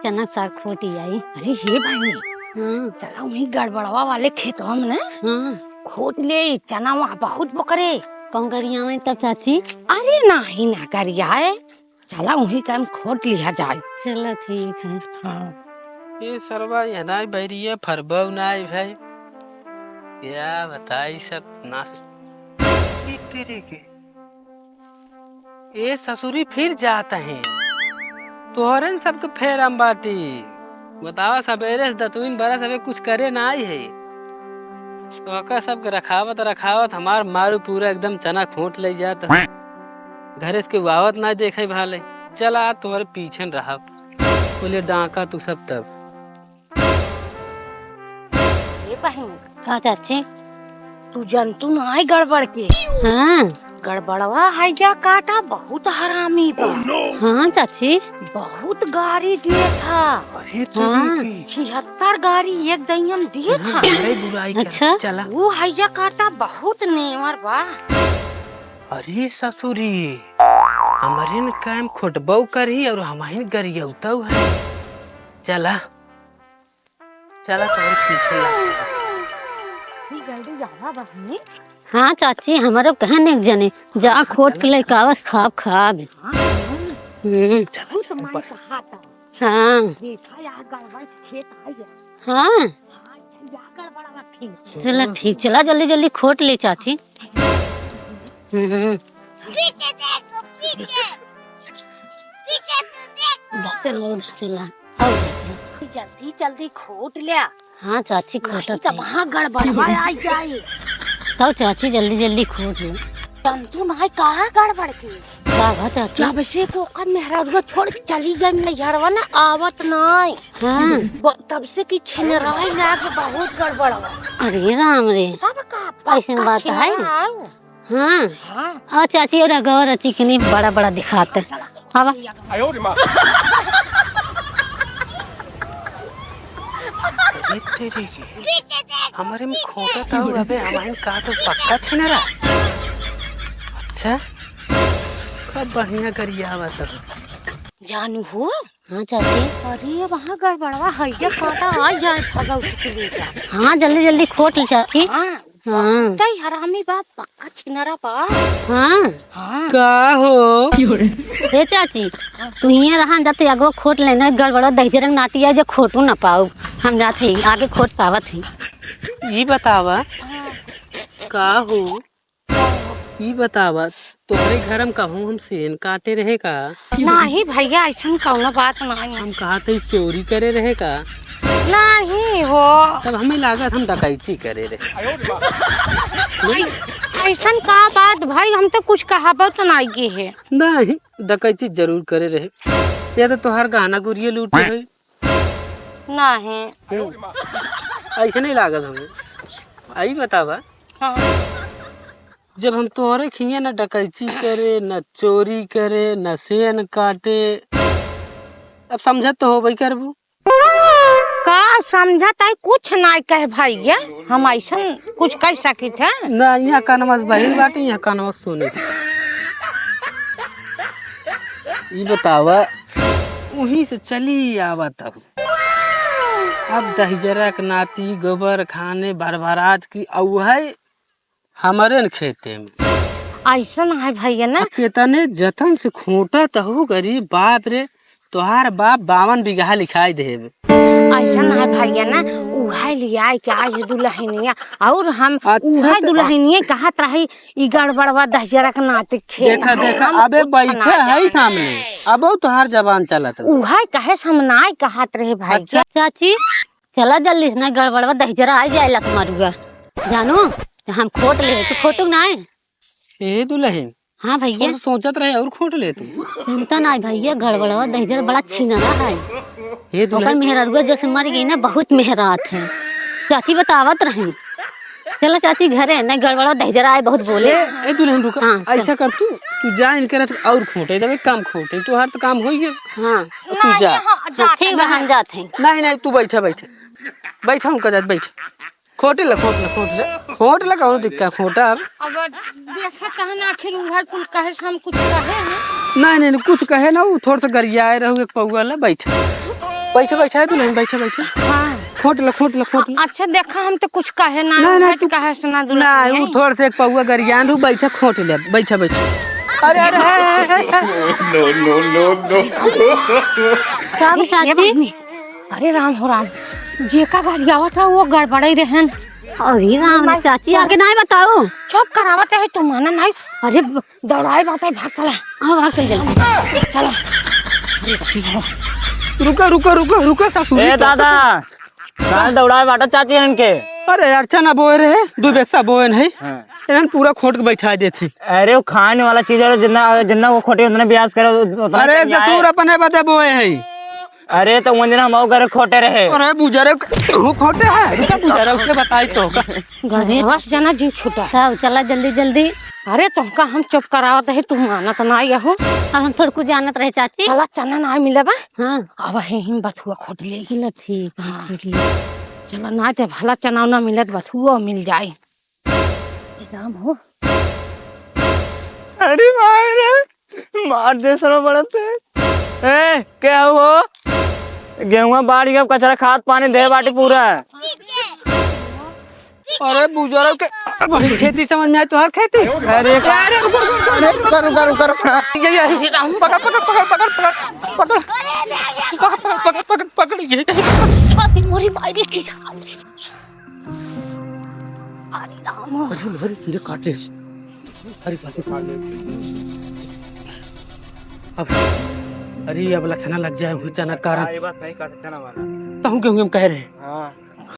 चना साग खोटी आई। अरे ये भाई चला वही गड़बड़वा वाले खेतवा में ना खोद ले चना वहाँ बहुत बकरे कौन करिया में तब चाची? अरे नहीं ना करिया है, चला वही काम खोद लिया जाए। चलो ठीक है। हाँ ये सरवा यदाई बैरिया फरबव नाई भाई, क्या बताई सब नास तेरे के। ये ससुरी फिर जाता है तोहरे सबके फेर अम्बाती बतावा सवेरे दतुइन बरा सबे कुछ करे ना आई है तो अका सबके रखावत हमार मारू पूरा एकदम चना खोट ले जात घरे के वावत ना देखे भाले। चला तुम्हारे पीछे रहा बोले डाका तू सब तब। ये बहन का चाची? तू जंतु ना है गड़बड़ के। हाँ गड़बड़वा है जा काटा बहुत हरामी बा। हाँ चाची बहुत गाड़ी दिए था। अरे हाँ 76 गाड़ी एक दइयम दिए था। बड़े बुराई कर अच्छा? चला। वो हैजा काटा बहुत नेवर बा। अरे ससुरी हमारे न काम खोटबौ करी और हमारे गरियौतौ है। चला चला तुम्हारे पीछे लग चला। जल्दी जावा बहनी। हाँ चाची हमारो कहन एक जने जा खोट के लेके आवस खाब। बहुत मैं कहा था। हाँ देखा या गड़बड़ खेत आई है। हाँ या गड़बड़वा खेत। चलो ठीक, चला जल्दी जल्दी खोट ले चाची। पीछे देखो पीछे। पीछे तू देखो। चलो चला आओ जल्दी जल्दी खोट लिया। हाँ चाची खोटा तो वहाँ गड़बड़वा आ जाए। आओ चाची जल्दी जल्दी खोट ले। जंतु ना कहा गड़बड़ की। का चाची? जब से कोकर मेहराज छोड़ के चली गई नैहरवा ना आवत नहीं। हाँ तब से की छिनराई ना के बहुत गड़बड़ हुआ। अरे राम रे तब का ऐसे बात है। हाँ हाँ और चाची और अगवा चिकनी बड़ा बड़ा दिखाते हवा। अरे तेरे की हमारे में खोटा था अबे हमारे का तो पक्का छिन रहा। अच्छा कब बढ़िया करिया हुआ तब जानू हो। हाँ चाची अरे वहाँ गड़बड़वा हैजा काटा आ जाए भगवत के लिए। हाँ जल्दी जल्दी खोट ले चाची। हाँ हाँ तई हरामी बाप पक्का छिनरा बा। हाँ हाँ का हो हे चाची तू यहाँ रहा जाते अगवा खोट लेना गड़बड़ा दहजरंग नाती है जो खोटू ना पाऊ हम जाते ही आगे खोट पावत ही। ये बतावा का हो ये बतावा तुम्हारे घर में कहूँ हम सेन काटे रहे का? नहीं भैया ऐसा कौनो बात नहीं। हम कहा थे चोरी करे रहे का? नहीं हो तब हमें लागत हम डकैती करे रहे। ऐसा का बात भाई, हम तो कुछ कहावत नहीं की है। नहीं डकैती जरूर करे रहे या तो तुहार गाना गुरिया लूटे रहे। नहीं ऐसा नहीं लागत हमें। आई बतावा हाँ। जब हम तोहरे खिए न डकैती करे न चोरी करे न सेन काटे अब समझत तो हो भाई करबू का समझत है कुछ नहीं कह भैया, हम ऐसा कुछ कह सकी थे ना। यहाँ कानवा बहिर बाटे यहाँ कानवा सोने। ये बतावा वहीं से चली आवा तब अब दहिजरा के नाती गोबर खाने बरबरात की औहै हमारे न खेते में ऐसा है भैया ना। कितने जतन से खोटा तहु गरीब बाप रे तोहार बाप 52 बीघा लिखाई देब। ऐसा है भैया ना उहा लिया क्या है दुल्हनिया और हम अच्छा उहा दुल्हनिया कहत रही ई गड़बड़वा दहजरा के नाते खेत। देखा देखा अबे बैठे है सामने अब तोहार जबान चलत उहा कहे समनाई कहत रहे भाई। अच्छा चाची चला जल्दी ना गड़बड़वा दहजरा आ जाए लक मारूगा जानू हम खोट ले तू खोटू ना है। ए दुल्हन हाँ भैया तो सोचत रहे और खोट ले तू चिंता ना भैया गड़बड़वा दहजरा बड़ा छिनरा है। हे ओकर दुल्हन मेहररुआ जैसे मर गई ना बहुत मेहरात है। चाची बतावत रही चलो चाची घरे न गड़बड़ा दहजरा आए बहुत बोले। ए दुल्हन रुक हाँ, ऐसा कर तू जा इनके और खोटे दबे काम खोटे तू हर तो काम हो गया। हाँ तू जा ठीक बा हम जाते हैं। नहीं नहीं तू बैठा बैठा बैठा हूँ कजात बैठ खोटे ला खोट ला कौन दिक्कत खोटा अब देखा चाहे ना आखिर उहा कुल कहे हम कुछ कहे हैं। नहीं नहीं कुछ कहे ना वो थोड़ा सा गरियाए रहो एक पौआ ला बैठ बैठे बैठे है तू नहीं बैठे बैठे हाँ खोट लो खोट लो खोट लो। अच्छा देखा हम तो कुछ कहे ना नहीं, नहीं, तू- कहे सुना दू ना वो थोड़ा से एक पौवा गरियान रू बैठे खोट ले बैठे बैठे। अरे अरे सब चाची अरे राम हो राम जे का गाड़ी आवत रहा वो गड़बड़ाई रहन। अरे राम चाची आगे नहीं बताओ। चुप करावत है तू माना नहीं। अरे दौड़ाई बात है भाग चला। हाँ भाग चल जल्दी चलो रुको रुको रुको रुको सासू ए दादा कहाँ दौड़ाए बाटा चाची इनके। अरे अर्चना बोए रहे दो बेसा बोए नहीं इन्हन पूरा खोट के बैठा देते। अरे वो खाने वाला चीज है जितना जितना वो खोटे उतना ब्याज करे उतना अरे कम जाए। जतूर अपने बता बोए है। अरे तो वो दिन हम घर खोटे रहे। अरे बुजरे तू खोटे है रुको बुजरे के बताई तो अरे बस जाना जी छूटा। जाओ चला जल्दी जल्दी। अरे तुमका हम चुप करावत है तू मानत ना हो। अब हम थोड़ा कुछ जानत रहे चाची। चला चना ना मिले बा। हाँ अब हिम बथुआ खोट ले। चलो ठीक है हाँ। खोट लिया। चला ना ते भला चना ना मिलत बथुआ मिल जाए। राम हो अरे मार दे सरो पड़ते। ए क्या हुआ गेहूं बाड़ी का कचरा खाद पानी दे बाटी पूरा। अरे बुजरे के वही खेती समझ में आए तो हर खेती। अरे रुको रुको रुको रुको ये पकड़ पकड़ पकड़ पकड़ पकड़ पकड़ पकड़ पकड़ पकड़ पकड़ ये साथी मोरी बाड़ी की अरे राम अरे कीड़े काटे अरे पाते काट ले अब अरे अब लक्षणा लग जाए हुई चना कारण बात नहीं काटना वाला तो हम कह रहे हैं हाँ